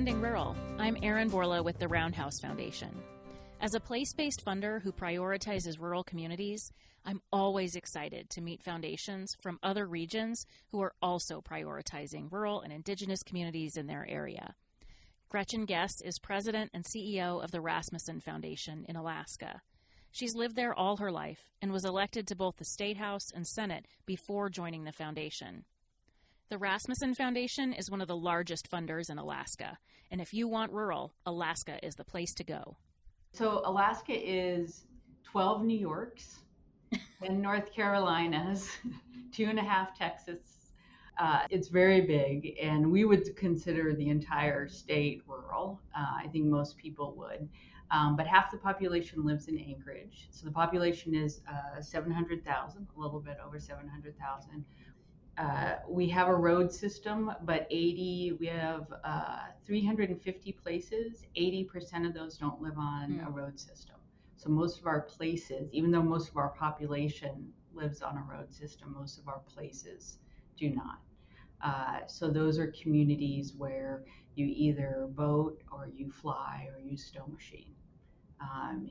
Funding Rural. I'm Erin Borla with the Roundhouse Foundation. As a place-based funder who prioritizes rural communities, I'm always excited to meet foundations from other regions who are also prioritizing rural and indigenous communities in their area. Gretchen Guess is president and CEO of the Rasmuson Foundation in Alaska. She's lived there all her life and was elected to both the State House and Senate before joining the foundation. The Rasmuson Foundation is one of the largest funders in Alaska, and if you want rural, Alaska is the place to go. So Alaska is 12 New Yorks, 10 North Carolinas, 2.5 Texas. It's very big, and we would consider the entire state rural. I think most people would. But half the population lives in Anchorage. So the population is 700,000, a little bit over 700,000. We have a road system, but we have 350 places. 80% of those don't live on a road system. So most of our places, even though most of our population lives on a road system, most of our places do not. So those are communities where you either boat or you fly or use snow machine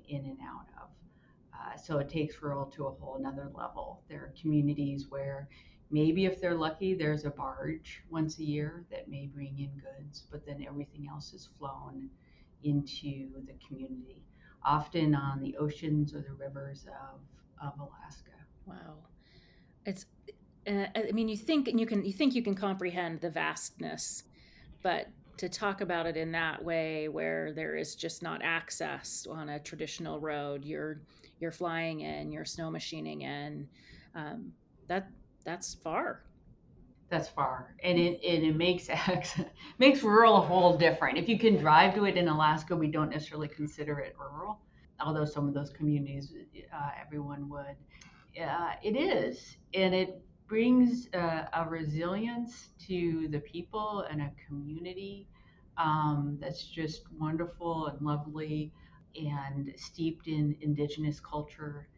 in and out of. So it takes rural to a whole nother level. There are communities where maybe if they're lucky, there's a barge once a year that may bring in goods, but then everything else is flown into the community, often on the oceans or the rivers of Alaska. Wow. It's you think you can comprehend the vastness, but to talk about it in that way where there is just not access on a traditional road, you're flying in, you're snow machining in, that's far. That's far, and it makes rural a whole different. If you can drive to it in Alaska, we don't necessarily consider it rural, although some of those communities everyone would. It is, and it brings a resilience to the people and a community that's just wonderful and lovely and steeped in indigenous culture.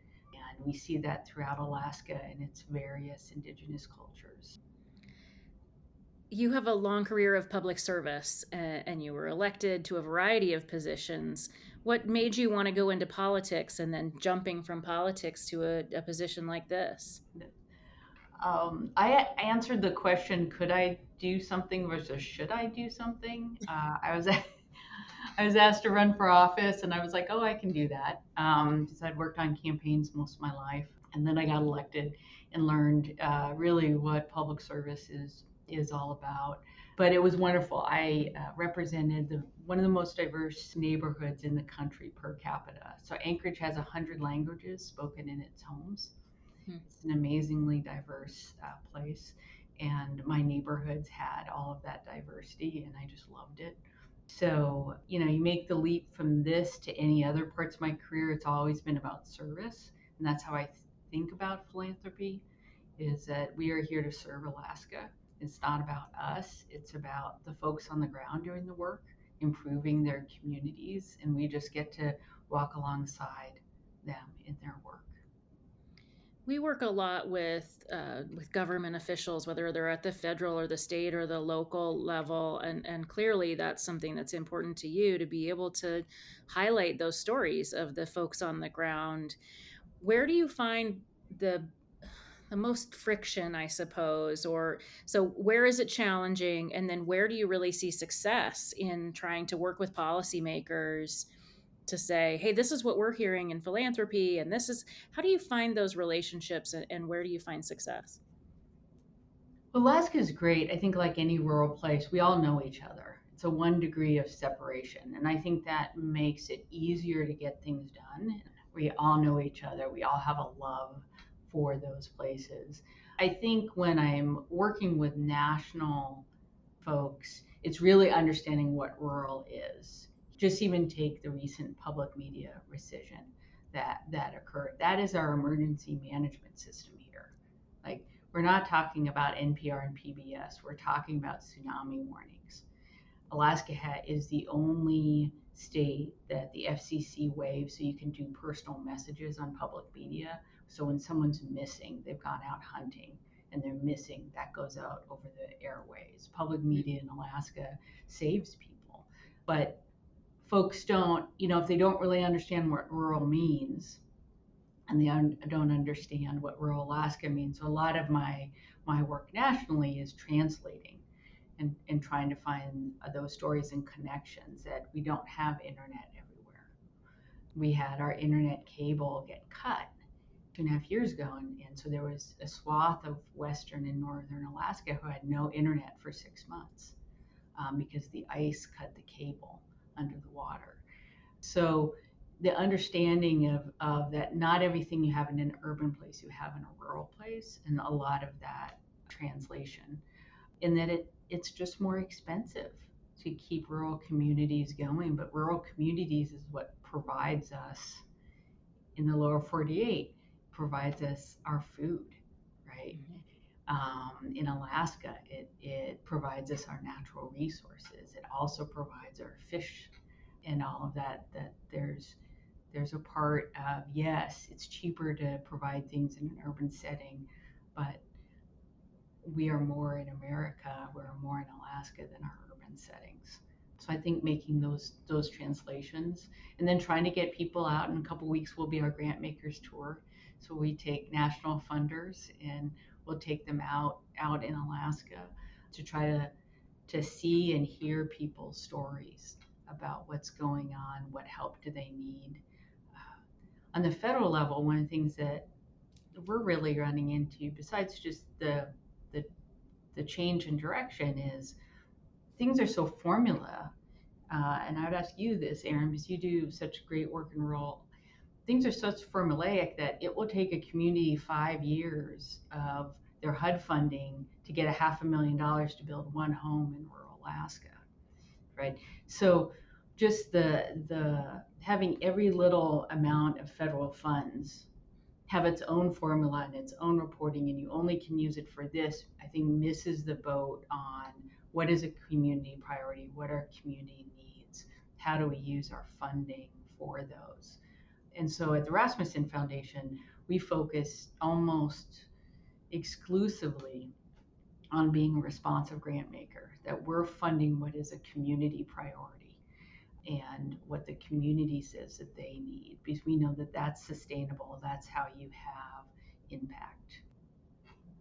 And we see that throughout Alaska and its various indigenous cultures. You have a long career of public service, and you were elected to a variety of positions. What made you want to go into politics and then jumping from politics to a position like this? I answered the question, could I do something versus should I do something? I was asked to run for office, and I was like, oh, I can do that, because I'd worked on campaigns most of my life. And then I got elected and learned really what public service is all about. But it was wonderful. I represented one of the most diverse neighborhoods in the country per capita. So Anchorage has 100 languages spoken in its homes. It's an amazingly diverse place. And my neighborhoods had all of that diversity, and I just loved it. So, you make the leap from this to any other parts of my career. It's always been about service. And that's how I think about philanthropy, is that we are here to serve Alaska. It's not about us. It's about the folks on the ground doing the work, improving their communities, and we just get to walk alongside them in their work. We work a lot with government officials, whether they're at the federal or the state or the local level, and clearly that's something that's important to you, to be able to highlight those stories of the folks on the ground. Where do you find the most friction, I suppose, or so where is it challenging, and then where do you really see success in trying to work with policymakers to say, hey, this is what we're hearing in philanthropy, and how do you find those relationships, and where do you find success? Well, Alaska is great. I think like any rural place, we all know each other. It's a 1 degree of separation, and I think that makes it easier to get things done. We all know each other. We all have a love for those places. I think when I'm working with national folks, it's really understanding what rural is. Just even take the recent public media rescission that occurred. That is our emergency management system here. Like, we're not talking about NPR and PBS. We're talking about tsunami warnings. Alaska is the only state that the FCC waives, so you can do personal messages on public media. So when someone's missing, they've gone out hunting and they're missing, that goes out over the airways. Public media in Alaska saves people. But folks don't, if they don't really understand what rural means, and they don't understand what rural Alaska means. So a lot of my work nationally is translating and trying to find those stories and connections that we don't have internet everywhere. We had our internet cable get cut 2.5 years ago, and so there was a swath of western and northern Alaska who had no internet for 6 months, because the ice cut the cable under the water. So the understanding of that not everything you have in an urban place you have in a rural place, and a lot of that translation, and that it's just more expensive to keep rural communities going. But rural communities is what provides us in the lower 48, provides us our food, right? Mhm. In Alaska, it provides us our natural resources. It also provides our fish and all of that. That there's a part of, yes, it's cheaper to provide things in an urban setting, but we are more in America, we're more in Alaska than our urban settings. So I think making those translations, and then trying to get people out. In a couple weeks will be our grant makers tour. So we take national funders and we'll take them out in Alaska to try to see and hear people's stories about what's going on, what help do they need. On the federal level, one of the things that we're really running into, besides just the the change in direction, is things are so formula. And I would ask you this, Aaron, because you do such great work in rural. Things are such formulaic that it will take a community 5 years of their HUD funding to get $500,000 to build one home in rural Alaska, right? So just the having every little amount of federal funds have its own formula and its own reporting, and you only can use it for this, I think misses the boat on what is a community priority, what are community needs, how do we use our funding for those. And so at the Rasmuson Foundation, we focus almost exclusively on being a responsive grant maker, that we're funding what is a community priority and what the community says that they need, because we know that that's sustainable. That's how you have impact.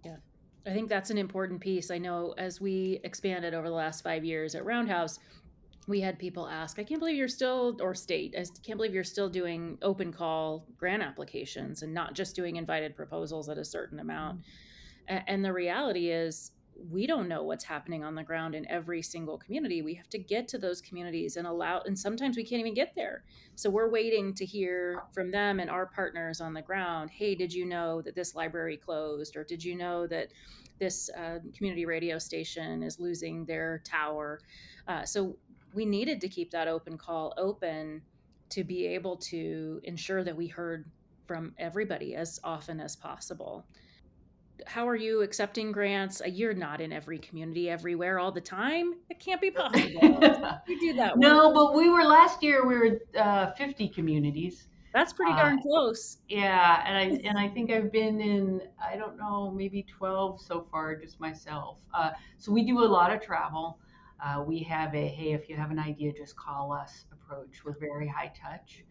Yeah. I think that's an important piece. I know as we expanded over the last 5 years at Roundhouse, we had people ask, I can't believe you're still, or state, I can't believe you're still doing open call grant applications and not just doing invited proposals at a certain amount. And the reality is, we don't know what's happening on the ground in every single community. We have to get to those communities and and sometimes we can't even get there. So we're waiting to hear from them and our partners on the ground. Hey, did you know that this library closed? Or did you know that this community radio station is losing their tower? So we needed to keep that open call open to be able to ensure that we heard from everybody as often as possible. How are you accepting grants? You're not in every community everywhere all the time. It can't be possible. You do that work. No, but we were last year. We were 50 communities. That's pretty Uh, darn close. yeah, and I think I've been in, I don't know, maybe 12 so far, just myself. So we do a lot of travel. We have a, hey, if you have an idea, just call us approach. We're very high touch.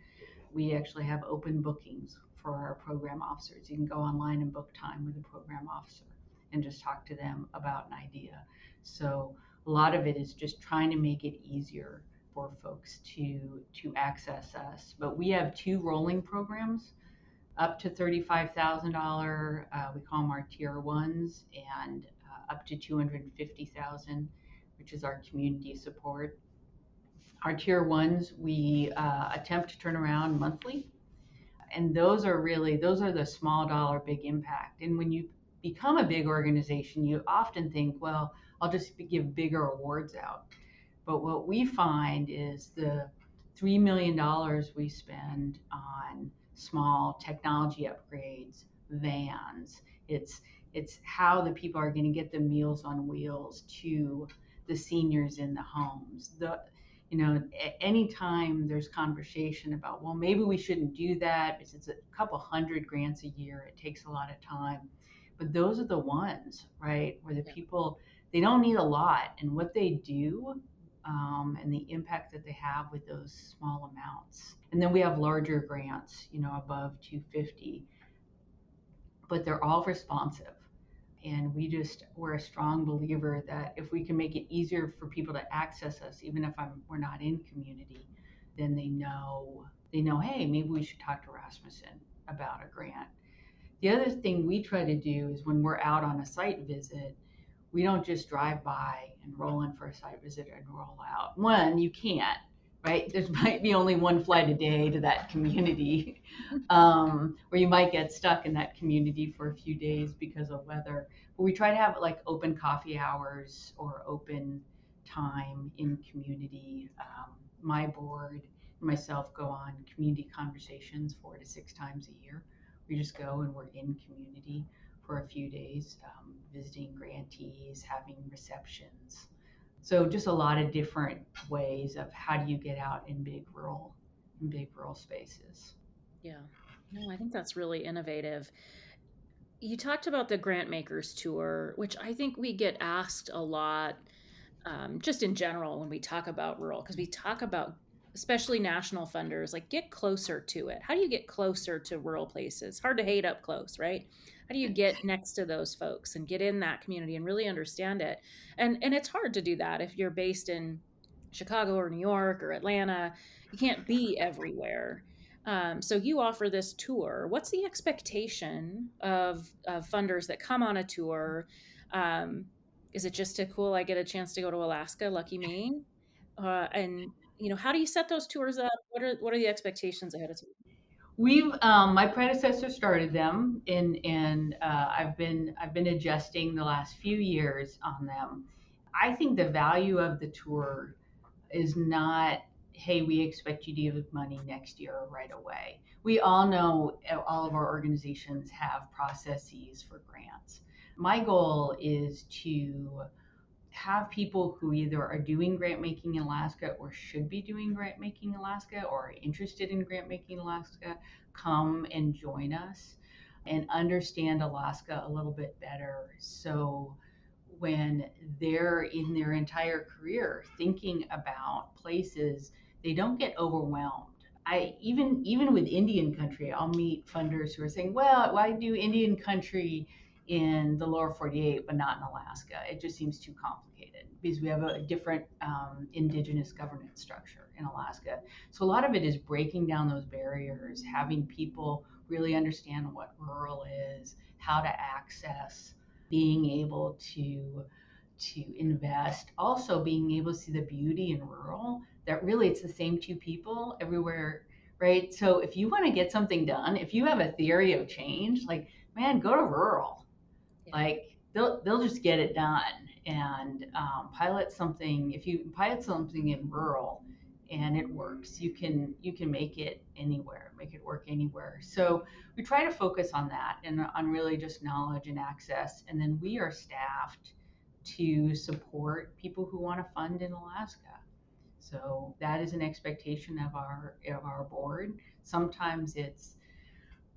We actually have open bookings for our program officers. You can go online and book time with a program officer and just talk to them about an idea. So a lot of it is just trying to make it easier for folks to access us. But we have two rolling programs up to $35,000. We call them our tier ones, and up to 250,000, which is our community support. Our tier ones, we attempt to turn around monthly, and those are the small dollar big impact. And when you become a big organization, you often think, well, I'll just give bigger awards out. But what we find is the $3 million we spend on small technology upgrades, vans, it's how the people are going to get the meals on wheels to the seniors in the homes. Anytime there's conversation about, well, maybe we shouldn't do that because it's a couple hundred grants a year, it takes a lot of time. But those are the ones, right, where the Yeah. people, they don't need a lot, and what they do and the impact that they have with those small amounts. And then we have larger grants, above 250, but they're all responsive. And we're a strong believer that if we can make it easier for people to access us, even if we're not in community, then they know, hey, maybe we should talk to Rasmuson about a grant. The other thing we try to do is when we're out on a site visit, we don't just drive by and roll in for a site visit and roll out. One, you can't, right? There might be only one flight a day to that community, or you might get stuck in that community for a few days because of weather. But we try to have like open coffee hours or open time in community. My board and myself go on community conversations 4 to 6 times a year. We just go and we're in community for a few days, visiting grantees, having receptions. So just a lot of different ways of how do you get out in big rural spaces. Yeah. No, I think that's really innovative. You talked about the Grant Makers Tour, which I think we get asked a lot, just in general when we talk about rural, because we talk about, especially national funders, like get closer to it. How do you get closer to rural places? Hard to hate up close, right? How do you get next to those folks and get in that community and really understand it? And it's hard to do that if you're based in Chicago or New York or Atlanta. You can't be everywhere. So you offer this tour. What's the expectation of funders that come on a tour? Um, is it just a cool? I get a chance to go to Alaska. Lucky me. And how do you set those tours up? What are the expectations ahead of time? My predecessor started them, and I've been adjusting the last few years on them. I think the value of the tour is not, hey, we expect you to give money next year or right away. We all know all of our organizations have processes for grants. My goal is to have people who either are doing grant making in Alaska or should be doing grant making in Alaska or are interested in grant making in Alaska come and join us and understand Alaska a little bit better. So when they're in their entire career thinking about places, they don't get overwhelmed. I even with Indian country, I'll meet funders who are saying, "Well, why do Indian country in the lower 48 but not in Alaska? It just seems too complicated because we have a different indigenous governance structure in Alaska." So a lot of it is breaking down those barriers, having people really understand what rural is, how to access, being able to invest, also being able to see the beauty in rural, that really it's the same two people everywhere, right? So if you want to get something done, if you have a theory of change, like, man, go to rural. Yeah. Like they'll just get it done. And pilot something. If you pilot something in rural and it works, you can make it work anywhere. So we try to focus on that and on really just knowledge and access. And then we are staffed to support people who want to fund in Alaska. So that is an expectation of our board. Sometimes it's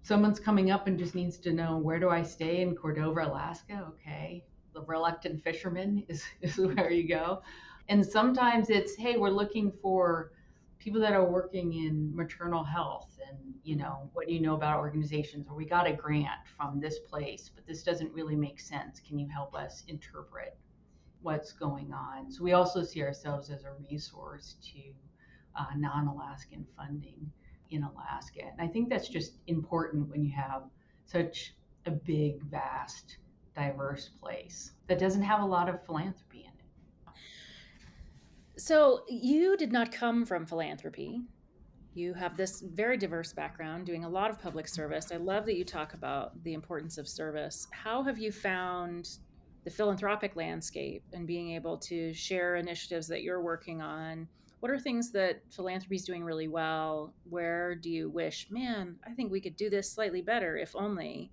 someone's coming up and just needs to know, where do I stay in Cordova, Alaska? Okay. The reluctant fisherman is where you go. And sometimes it's, hey, we're looking for people that are working in maternal health and, what do you know about organizations? Or we got a grant from this place, but this doesn't really make sense. Can you help us interpret what's going on? So we also see ourselves as a resource to non-Alaskan funding in Alaska. And I think that's just important when you have such a big, vast, diverse place that doesn't have a lot of philanthropy in it. So you did not come from philanthropy. You have this very diverse background, doing a lot of public service. I love that you talk about the importance of service. How have you found the philanthropic landscape and being able to share initiatives that you're working on? What are things that philanthropy is doing really well? Where do you wish, man, I think we could do this slightly better, if only?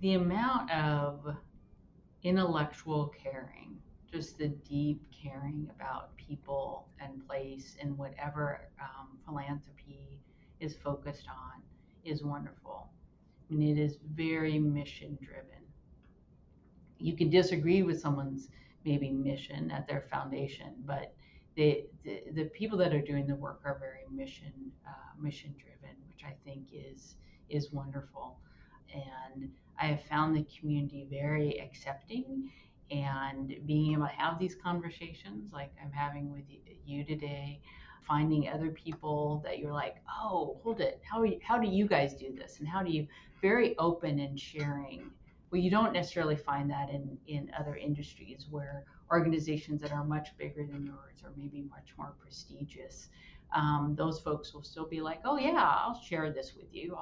The amount of intellectual caring, just the deep caring about people and place and whatever philanthropy is focused on is wonderful. I mean, it is very mission driven. You can disagree with someone's maybe mission at their foundation, but the people that are doing the work are very mission driven, which I think is wonderful. And I have found the community very accepting, and being able to have these conversations like I'm having with you today, finding other people that you're like, oh, hold it, how do you guys do this, and how do you, very open and sharing. Well, you don't necessarily find that in other industries where organizations that are much bigger than yours or maybe much more prestigious. Those folks will still be like, oh yeah, I'll share this with you.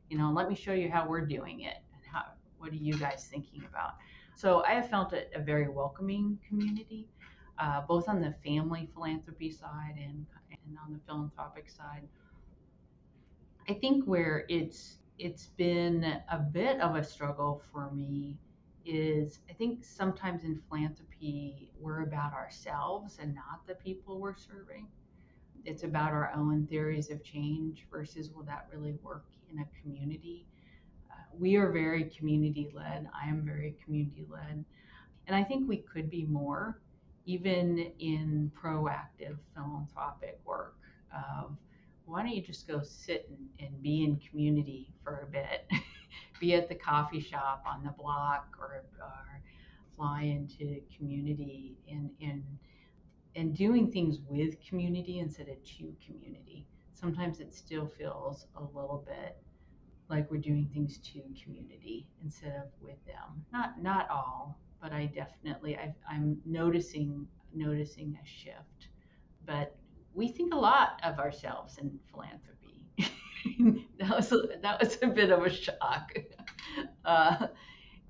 Let me show you how we're doing it, and what are you guys thinking about? So I have felt it a very welcoming community, both on the family philanthropy side and on the philanthropic side. I think where it's been a bit of a struggle for me is, I think sometimes in philanthropy we're about ourselves and not the people we're serving. It's about our own theories of change versus will that really work in a community? We are very community led. I am very community led. And I think we could be more, even in proactive philanthropic work, of why don't you just go sit and be in community for a bit? Be at the coffee shop on the block, or fly into community, and doing things with community instead of to community. Sometimes it still feels a little bit like we're doing things to community instead of with them. Not all, but I'm noticing a shift. But we think a lot of ourselves in philanthropy. That was a bit of a shock. Uh,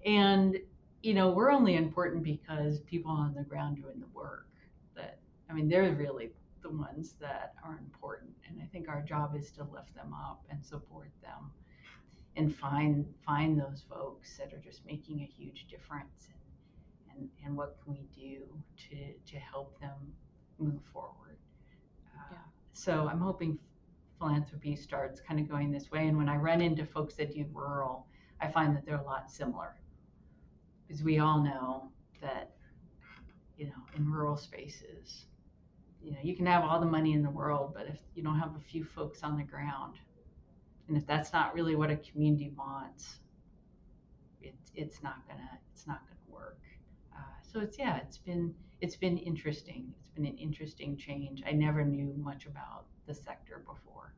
and we're only important because people on the ground doing the work. That I mean, they're really the ones that are important, and I think our job is to lift them up and support them, and find those folks that are just making a huge difference, and what can we do to help them move forward. Yeah. So I'm hoping philanthropy starts kind of going this way, and when I run into folks that do rural, I find that they're a lot similar, because we all know that in rural spaces, you can have all the money in the world, but if you don't have a few folks on the ground, and if that's not really what a community wants, it's not gonna work. So it's been interesting. It's been an interesting change. I never knew much about the sector before.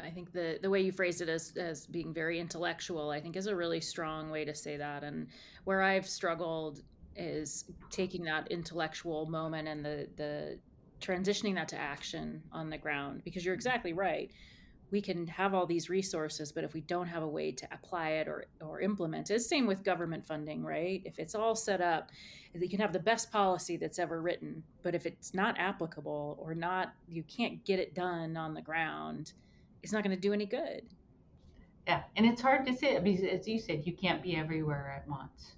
I think the way you phrased it as being very intellectual, I think is a really strong way to say that. And where I've struggled is taking that intellectual moment and the transitioning that to action on the ground, because you're exactly right. We can have all these resources, but if we don't have a way to apply it or implement it, same with government funding, right? If it's all set up, you can have the best policy that's ever written, but if it's not applicable or not, you can't get it done on the ground, it's not going to do any good. Yeah, and it's hard to say because, as you said, you can't be everywhere at once.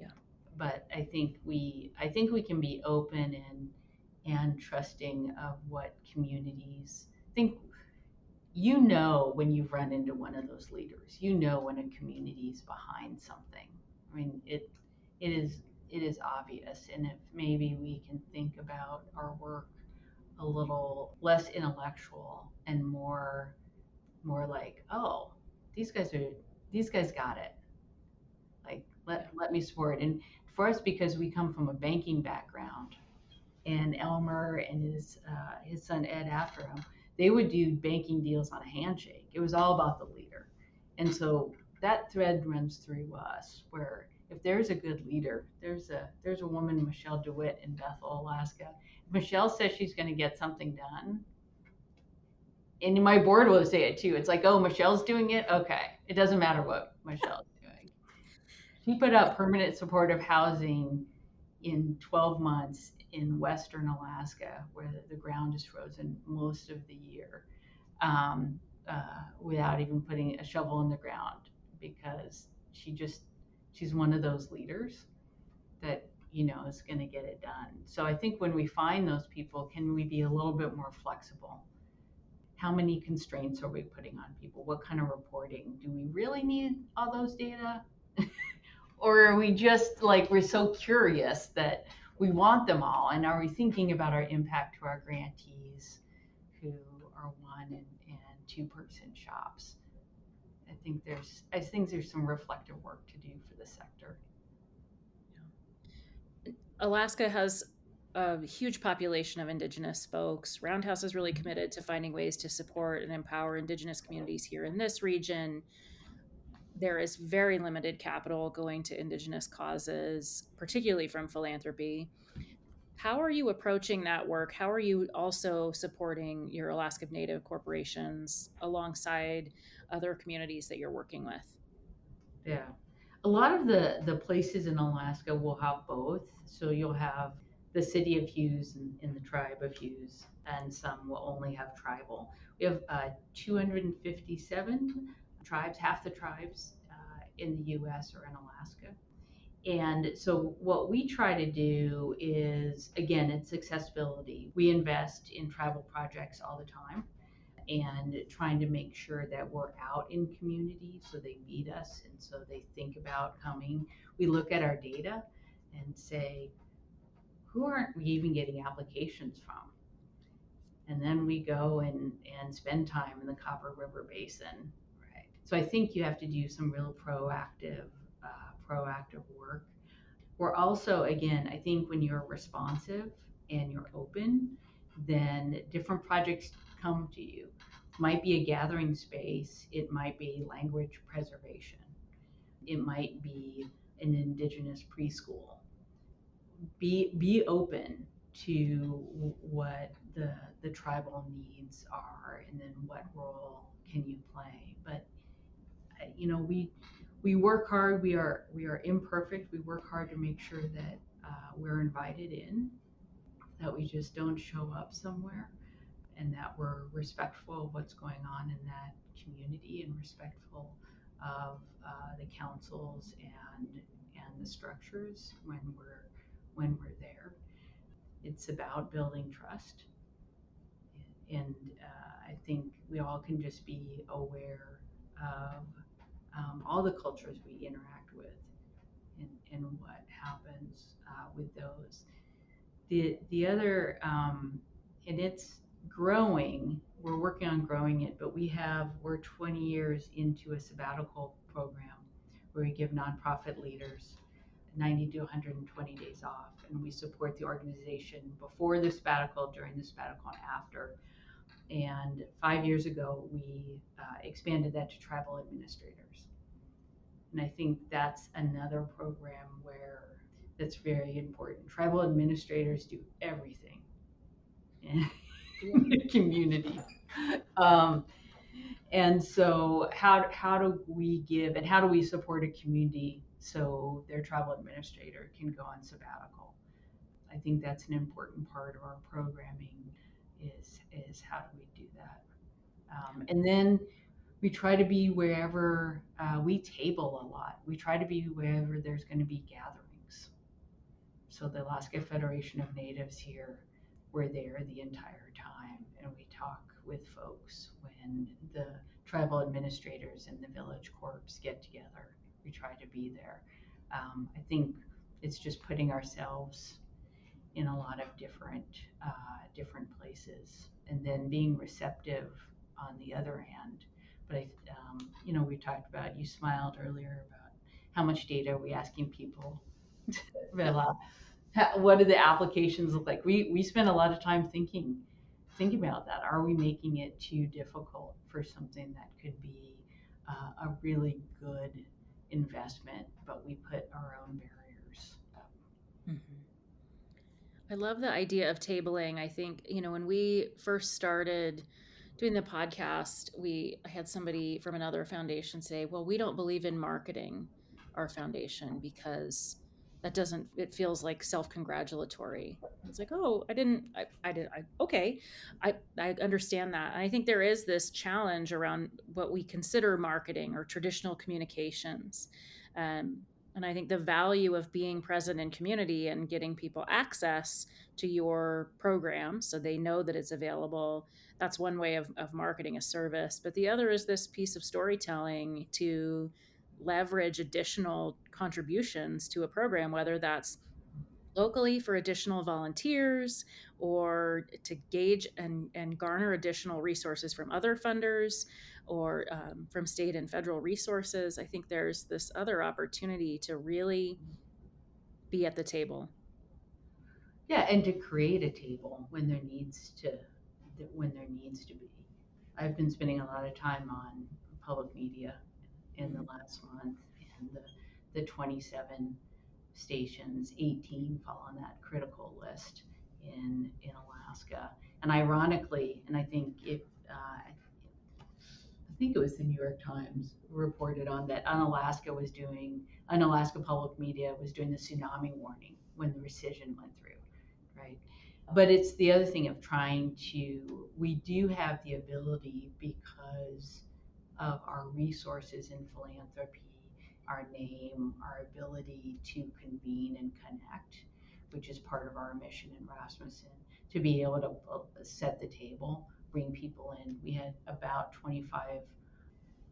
Yeah. But I think we can be open and trusting of what communities think. When you've run into one of those leaders, when a community is behind something. I mean, it is obvious, and if maybe we can think about our work a little less intellectual and more like, oh, these guys got it. Like, let Yeah. let me support. And for us, because we come from a banking background, and Elmer and his son Ed after him, they would do banking deals on a handshake. It was all about the leader, and so that thread runs through us. Where if there's a good leader, there's a woman, Michelle DeWitt in Bethel, Alaska. If Michelle says she's going to get something done, and my board will say it too. It's like, oh, Michelle's doing it. Okay, it doesn't matter what Michelle's doing. She put up permanent supportive housing in 12 months in western Alaska, where the ground is frozen most of the year, without even putting a shovel in the ground, because she's one of those leaders that is going to get it done. So I think when we find those people, can we be a little bit more flexible? How many constraints are we putting on people? What kind of reporting? Do we really need all those data? or are we just like we're so curious that we want them all? And are we thinking about our impact to our grantees who are one and two person shops? I think there's some reflective work to do for the sector. Alaska has a huge population of Indigenous folks. Roundhouse is really committed to finding ways to support and empower Indigenous communities here in this region. There is very limited capital going to Indigenous causes, particularly from philanthropy. How are you approaching that work? How are you also supporting your Alaska Native corporations alongside other communities that you're working with? Yeah. A lot of the places in Alaska will have both. So you'll have the city of Hughes and the tribe of Hughes, and some will only have tribal. We have 257 tribes, half the tribes in the US or in Alaska. And so what we try to do is, again, it's accessibility. We invest in tribal projects all the time and trying to make sure that we're out in community so they meet us and so they think about coming. We look at our data and say, who aren't we even getting applications from? And then we go and spend time in the Copper River Basin. Right. So I think you have to do some real proactive work. We're also, again, I think when you're responsive and you're open, then different projects come to you. It might be a gathering space, it might be language preservation, it might be an Indigenous preschool. Be open to what the tribal needs are, and then what role can you play. But we work hard. We are imperfect. We work hard to make sure that we're invited in, that we just don't show up somewhere, and that we're respectful of what's going on in that community and respectful of the councils and the structures when we're there. It's about building trust, and I think we all can just be aware of all the cultures we interact with, and what happens with those. The other, and it's growing. We're working on growing it, but we're 20 years into a sabbatical program where we give nonprofit leaders 90 to 120 days off, and we support the organization before the sabbatical, during the sabbatical, and after. And 5 years ago, we expanded that to tribal administrators. And I think that's another program where that's very important. Tribal administrators do everything in the community. Um, and so how do we give and how do we support a community so their tribal administrator can go on sabbatical? I think that's an important part of our programming is how do we do that? And then we try to be wherever we table a lot. We try to be wherever there's going to be gatherings. So the Alaska Federation of Natives here, we're there the entire time, and we talk with folks when the tribal administrators and the village corps get together. We try to be there. I think it's just putting ourselves in a lot of different places, and then being receptive on the other hand. But we talked about, you smiled earlier about how much data are we asking people to fill out. What do the applications look like? We spend a lot of time thinking about that. Are we making it too difficult for something that could be a really good investment, but we put our own barriers up? Mhm. I love the idea of tabling. I think, when we first started doing the podcast, I had somebody from another foundation say, "Well, we don't believe in marketing our foundation because it feels like self-congratulatory." I was like, "Oh, okay. I understand that." And I think there is this challenge around what we consider marketing or traditional communications. And I think the value of being present in community and getting people access to your program so they know that it's available, that's one way of marketing a service. But the other is this piece of storytelling to leverage additional contributions to a program, whether that's locally for additional volunteers or to gauge and garner additional resources from other funders or from state and federal resources. I think there's this other opportunity to really be at the table. Yeah, and to create a table when there needs to be. I've been spending a lot of time on public media in the Mm-hmm. last month, and the 27 stations, 18 fall on that critical list in Alaska. And ironically, and I think it was the New York Times reported on that Unalaska Public Media was doing the tsunami warning when the rescission went through, right? But it's the other thing of we do have the ability because of our resources in philanthropy, our name, our ability to convene and connect, which is part of our mission in Rasmussen, to be able to set the table, bring people in. We had about 25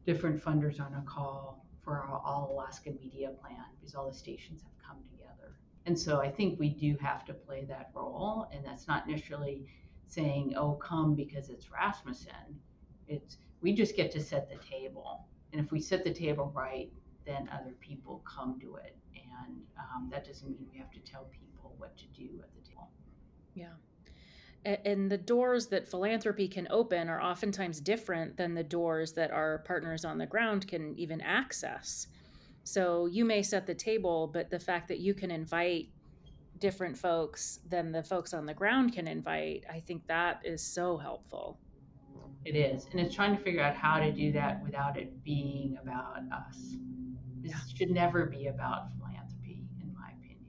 different funders on a call for our All Alaska Media Plan because all the stations have come together. And so I think we do have to play that role, and that's not necessarily saying, "Oh, come because it's Rasmussen." It's we just get to set the table, and if we set the table right, then other people come to it, and that doesn't mean we have to tell people what to do at the table. Yeah. And the doors that philanthropy can open are oftentimes different than the doors that our partners on the ground can even access. So you may set the table, but the fact that you can invite different folks than the folks on the ground can invite, I think that is so helpful. It is, and it's trying to figure out how to do that without it being about us. Yeah. This should never be about philanthropy, in my opinion.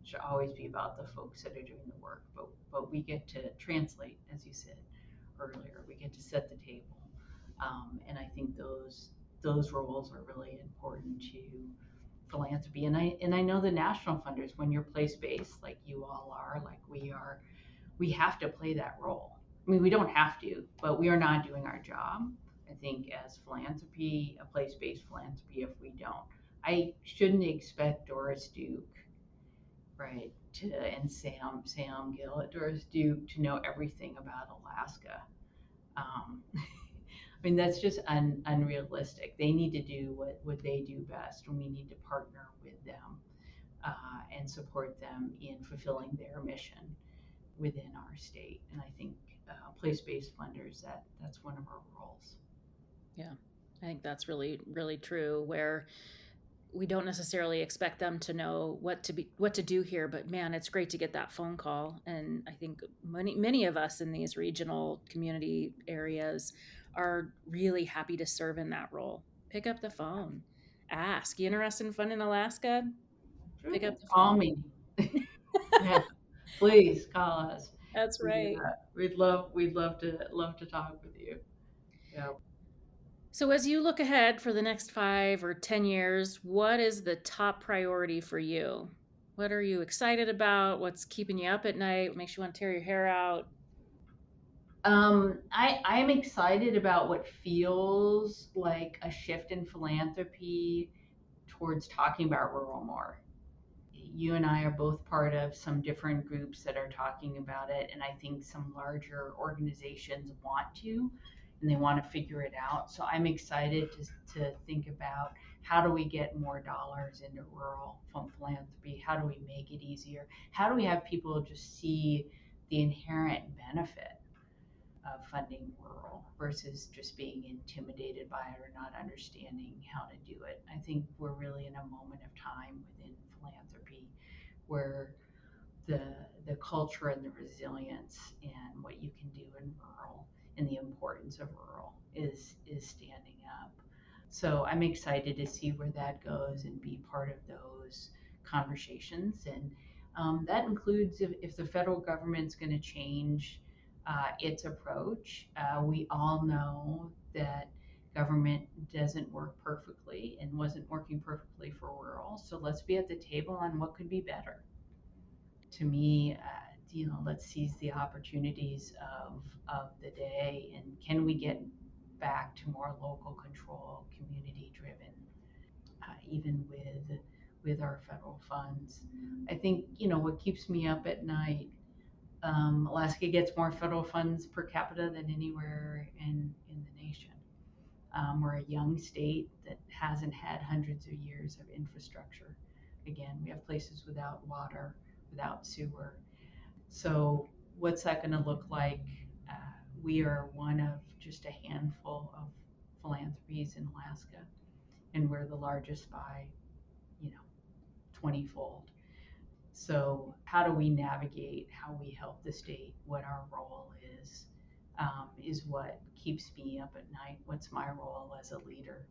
It should always be about the folks that are doing the work. But we get to translate, as you said earlier. We get to set the table, and I think those roles are really important to philanthropy. And I know the national funders, when you're place based, like you all are, like we are, we have to play that role. I mean, we don't have to, but we are not doing our job. I think as philanthropy, a place-based philanthropy, if we don't, I shouldn't expect Doris Duke, right, and Sam Gill at Doris Duke to know everything about Alaska. I mean, that's just unrealistic. They need to do what they do best, and we need to partner with them and support them in fulfilling their mission within our state. And I think place-based funders, that's one of our roles. Yeah. I think that's really, really true where we don't necessarily expect them to know what to do here, but man, it's great to get that phone call. And I think many of us in these regional community areas are really happy to serve in that role. Pick up the phone. Ask. You interested in fun in Alaska? Pick up Sure. the Call phone. me. Yeah, please call us. That's We, right. we'd love to talk with you. Yeah. So, as you look ahead for the next 5 or 10 years, what is the top priority for you? What are you excited about? What's keeping you up at night? What makes you want to tear your hair out? I'm excited about what feels like a shift in philanthropy towards talking about rural more. You and I are both part of some different groups that are talking about it, and I think some larger organizations want to, and they want to figure it out. So I'm excited to think about how do we get more dollars into rural from philanthropy? How do we make it easier? How do we have people just see the inherent benefit of funding rural versus just being intimidated by it or not understanding how to do it? I think we're really in a moment of time within philanthropy where the the culture and the resilience and what you can do in rural and the importance of rural is standing up. So I'm excited to see where that goes and be part of those conversations. And that includes if the federal government's going to change its approach. We all know that government doesn't work perfectly and wasn't working perfectly for rural. So let's be at the table on what could be better. To me, let's seize the opportunities of the day, and can we get back to more local control, community driven? even with our federal funds. I think, what keeps me up at night, Alaska gets more federal funds per capita than anywhere in the nation. We're a young state that hasn't had hundreds of years of infrastructure. Again, we have places without water, without sewer. So, what's that going to look like? Uh, we are one of just a handful of philanthropies in Alaska, and we're the largest by, you know, 20-fold. So, how do we navigate how we help the state? What our role is what keeps me up at night. What's my role as a leader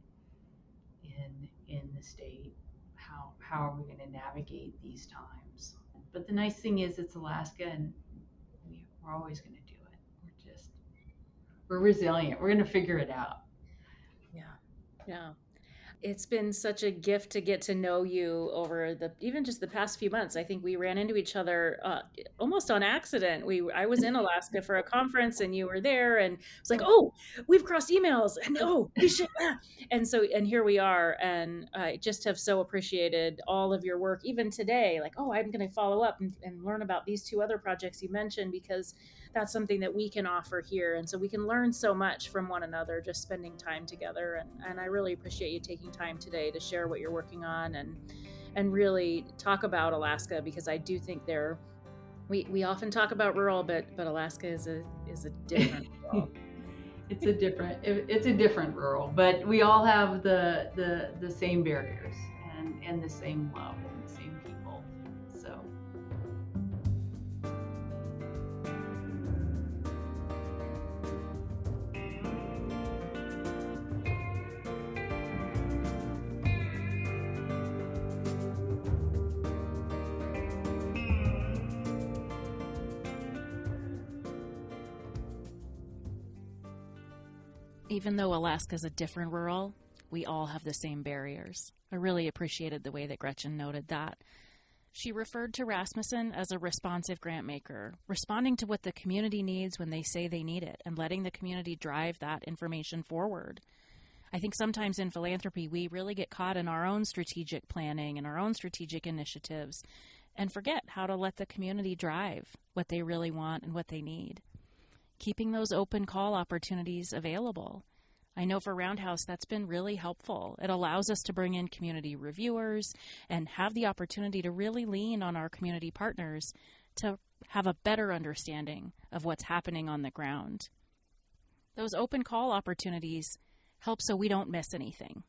in the state? How are we going to navigate these times? But the nice thing is, it's Alaska, and we're always going to do it. We're resilient. We're going to figure it out. Yeah. Yeah. It's been such a gift to get to know you over even just the past few months. I think we ran into each other almost on accident. I was in Alaska for a conference, and you were there, and it's like, oh, we've crossed emails, and oh, we should. And here we are, and I just have so appreciated all of your work, even today. Like, oh, I'm going to follow up and learn about these two other projects you mentioned, because that's something that we can offer here. And so we can learn so much from one another just spending time together. And I really appreciate you taking time today to share what you're working on and really talk about Alaska, because I do think we often talk about rural, but Alaska is a different rural. It's a different rural, but we all have the same barriers and the same love and the same people. So. Even though Alaska's a different rural, we all have the same barriers. I really appreciated the way that Gretchen noted that. She referred to Rasmuson as a responsive grant maker, responding to what the community needs when they say they need it, and letting the community drive that information forward. I think sometimes in philanthropy, we really get caught in our own strategic planning and our own strategic initiatives and forget how to let the community drive what they really want and what they need. Keeping those open call opportunities available. I know for Roundhouse that's been really helpful. It allows us to bring in community reviewers and have the opportunity to really lean on our community partners to have a better understanding of what's happening on the ground. Those open call opportunities help so we don't miss anything.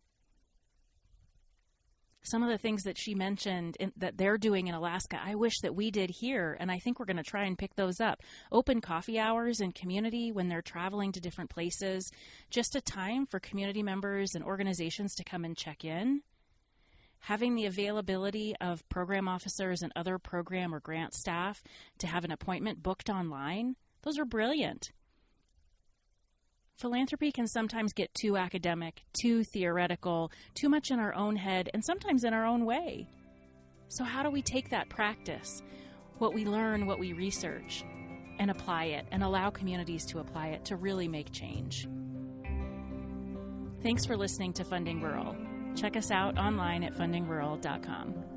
Some of the things that she mentioned that they're doing in Alaska, I wish that we did here, and I think we're going to try and pick those up. Open coffee hours in community when they're traveling to different places, just a time for community members and organizations to come and check in. Having the availability of program officers and other program or grant staff to have an appointment booked online, those are brilliant. Philanthropy can sometimes get too academic, too theoretical, too much in our own head, and sometimes in our own way. So how do we take that practice, what we learn, what we research, and apply it, and allow communities to apply it to really make change? Thanks for listening to Funding Rural. Check us out online at fundingrural.com.